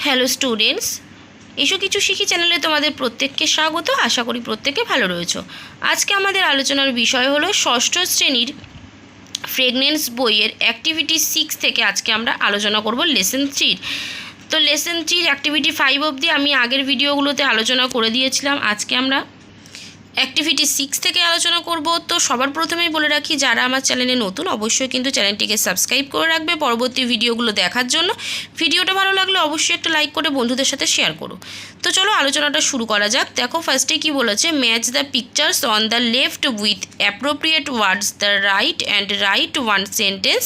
Hello students, এসো কিছু শিখি চ্যানেলে তোমাদের প্রত্যেককে স্বাগত। আশা করি প্রত্যেকে ভালো রয়েছো। আজকে আমাদের আলোচনার বিষয় হলো ষষ্ঠ শ্রেণীর প্রেগনেন্স বইয়ের অ্যাক্টিভিটি 6 থেকে আজকে আমরা আলোচনা করব লেসন 3। তো লেসন 3 অ্যাক্টিভিটি 5 অবধি আমি আগের ভিডিওগুলোতে আলোচনা করে দিয়েছিলাম। আজকে আমরা অ্যাক্টিভিটি 6 থেকে আলোচনা করব। তো সবার প্রথমেই বলে রাখি, যারা আমার চ্যানেলে নতুন অবশ্যই কিন্তু চ্যানেলটিকে সাবস্ক্রাইব করে রাখবে পরবর্তী ভিডিওগুলো দেখার জন্য। ভিডিওটা ভালো লাগলে অবশ্যই একটা লাইক করে বন্ধুদের সাথে শেয়ার করো। তো চলো আলোচনাটা শুরু করা যাক। দেখো ফার্স্টে কি বলেছে, match the pictures on the left with appropriate words the right and write one sentence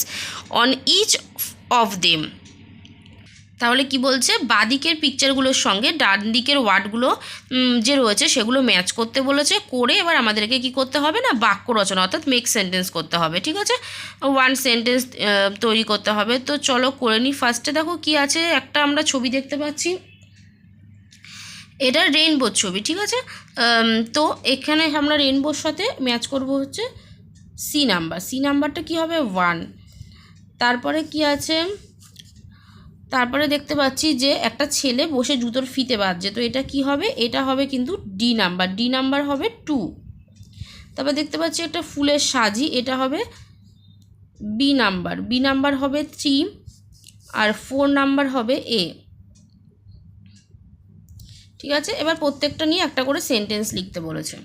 on each of them. তাহলে কি বলছে, বাঁদিকের পিকচারগুলোর সঙ্গে ডান দিকের ওয়ার্ডগুলো যে রয়েছে সেগুলো ম্যাচ করতে বলেছে। করে এবার আমাদেরকে কি করতে হবে না, বাক্য রচনা অর্থাৎ মেক সেন্টেন্স করতে হবে। ঠিক আছে, ওয়ান সেন্টেন্স তৈরি করতে হবে। তো চলো করে নিই। ফার্স্টে দেখো কি আছে, একটা আমরা ছবি দেখতে পাচ্ছি, এটা রেইনবোর ছবি। ঠিক আছে, তো এখানে আমরা রেইনবোর সাথে ম্যাচ করব হচ্ছে সি নাম্বারটা কি হবে 1। তারপরে কি আছে, তারপরে দেখতে পাচ্ছি যে একটা ছেলে বসে জুতোর ফিতে বাঁধছে, তো এটা কি হবে, এটা হবে কিন্তু ডি নাম্বার হবে 2। তারপর দেখতে পাচ্ছি একটা ফুলের সাজি, এটা হবে বি নাম্বার হবে 3, আর 4 নাম্বার হবে এ। ঠিক আছে, এবার প্রত্যেকটা নিয়ে একটা করে সেন্টেন্স লিখতে বলেছে।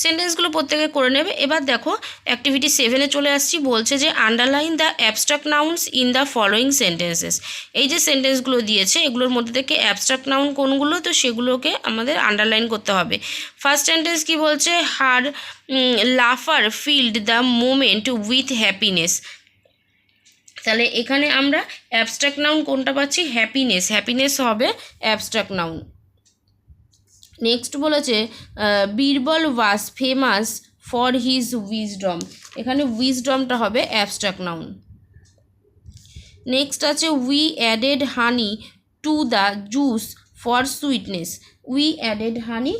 সেন্টেন্সগুলো প্রত্যেকে করে নেবে। এবার দেখো অ্যাক্টিভিটি 7-এ চলে আসছি। বলছে যে underline the abstract nouns in the following sentences. এই যে সেন্টেন্সগুলো দিয়েছে এগুলোর মধ্যে থেকে অ্যাবস্ট্রাক্ট নাউন কোনগুলো, তো সেগুলোকে আমাদের আন্ডারলাইন করতে হবে। ফার্স্ট সেন্টেন্স কি বলছে, her laughter filled the moment with happiness. তাহলে এখানে আমরা অ্যাবস্ট্রাক্ট নাউন কোনটা পাচ্ছি, হ্যাপিনেস হবে অ্যাবস্ট্রাক্ট নাউন। নেক্সট বলেছে Birbal was famous for his wisdom. এখানে উইজডমটা হবে অ্যাবস্ট্রাক্ট নাউন। নেক্সট আছে we added honey to the juice for sweetness. We added honey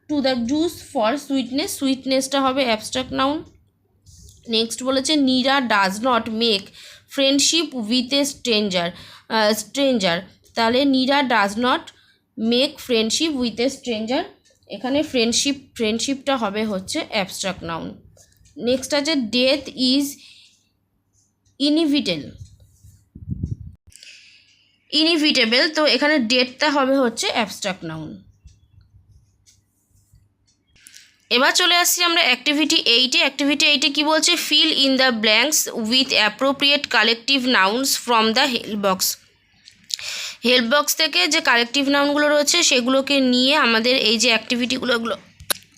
to the juice for সুইটনেসটা হবে অ্যাবস্ট্রাক্ট নাউন। নেক্সট বলেছে Neera does not make friendship with a stranger. তাহলে Neera does not make friendship with a stranger, এখানে ফ্রেন্ডশিপটা হবে হচ্ছে abstract noun. Next আছে death is inevitable, তো এখানে ডেথটা হবে হচ্ছে অ্যাবস্ট্রাক্ট নাউন। এবার চলে আসছি আমরা অ্যাক্টিভিটি 8-এ কি বলছে, fill in the blanks with appropriate collective nouns from the help box থেকে যে কালেকটিভ নাউনগুলো রয়েছে সেগুলোকে নিয়ে আমাদের এই যে অ্যাক্টিভিটিগুলো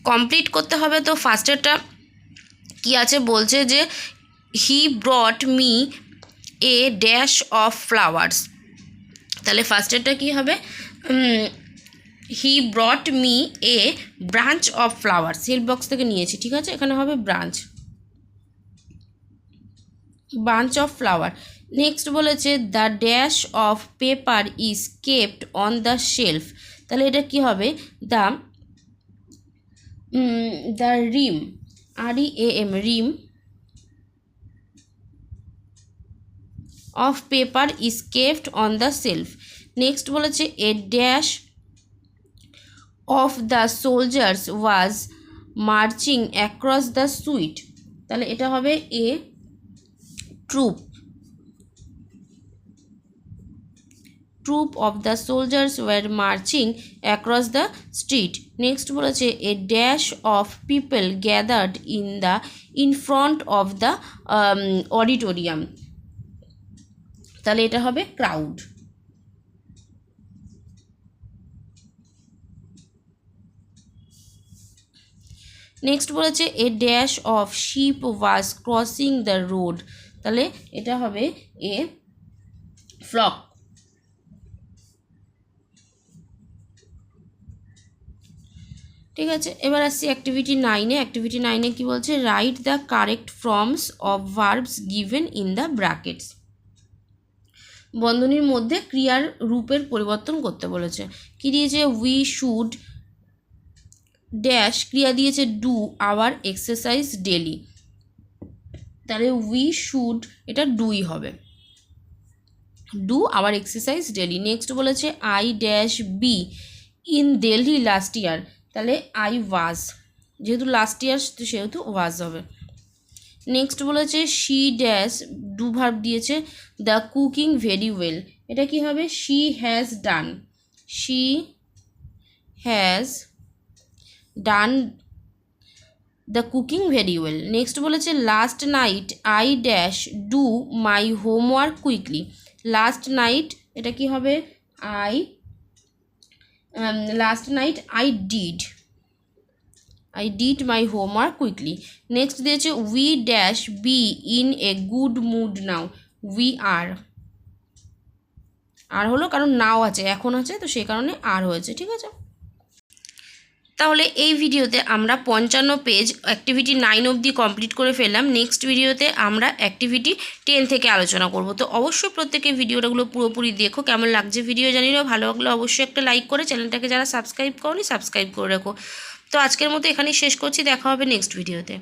কমপ্লিট করতে হবে। তো ফার্স্টেরটা কি আছে, বলছে যে he brought me a dash of flowers. তাহলে ফার্স্টেরটা কি হবে, he brought me a branch of flowers. Help box থেকে নিয়েছি। ঠিক আছে, এখানে হবে বাঞ্চ অফ ফ্লাওয়ার। নেক্সট বলেছে the dash of paper is kept on the shelf. তাহলে এটা কি হবে, the ream ream of paper is kept on the shelf. Next বলেছে a dash of the soldiers was marching across the street. তাহলে এটা হবে এ troop of the soldiers were marching across the street. Next বলেছে a dash of people gathered in front of the auditorium. তাহলে এটা হবে crowd. Next বলেছে a dash of sheep was crossing the road. তাহলে এটা হবে a flock. ঠিক আছে, এবার আসছি অ্যাক্টিভিটি 9-এ কি বলছে, write the correct forms of verbs given in the brackets. বন্ধনীর মধ্যে ক্রিয়ার রূপের পরিবর্তন করতে বলেছে। কি দিয়েছে, উই শুড ড্যাশ, ক্রিয়া দিয়েছে ডু আওয়ার এক্সারসাইজ ডেলি। তাহলে উই শুড এটা ডুই হবে। Do our exercise daily. Next বলেছে I dash be in Delhi last year, তাহলে আই ওয়াজ, যেহেতু লাস্ট ইয়ার সেহেতু ওয়াজ হবে। নেক্সট বলেছে শি ড্যাশ, ডু ভার্ব দিয়েছে, দ্য কুকিং ভেরি ওয়েল, এটা কি হবে she has done, she has done the cooking very well. Next বলেছে last night I dash do my homework quickly, last night এটা কি হবে last night I did my homework quickly. Next দিয়েছে we dash be in a good mood now, we are হলো কারণ নাও আছে, এখন আছে, তো সেই কারণে আর হয়েছে, ঠিক আছে। তাহলে এই ভিডিওতে আমরা 55 পেজ অ্যাক্টিভিটি 9 অবধি কমপ্লিট করে ফেললাম। নেক্সট ভিডিওতে আমরা অ্যাক্টিভিটি 10 থেকে আলোচনা করব। তো অবশ্যই প্রত্যেকে ভিডিওগুলো পুরোপুরি দেখো, কেমন লাগছে ভিডিও জানিও, ভালো লাগলে অবশ্যই একটা লাইক করে চ্যানেলটাকে যারা সাবস্ক্রাইব করোনি সাবস্ক্রাইব করে রাখো। তো আজকের মতো এখানেই শেষ করছি, দেখা হবে নেক্সট ভিডিওতে।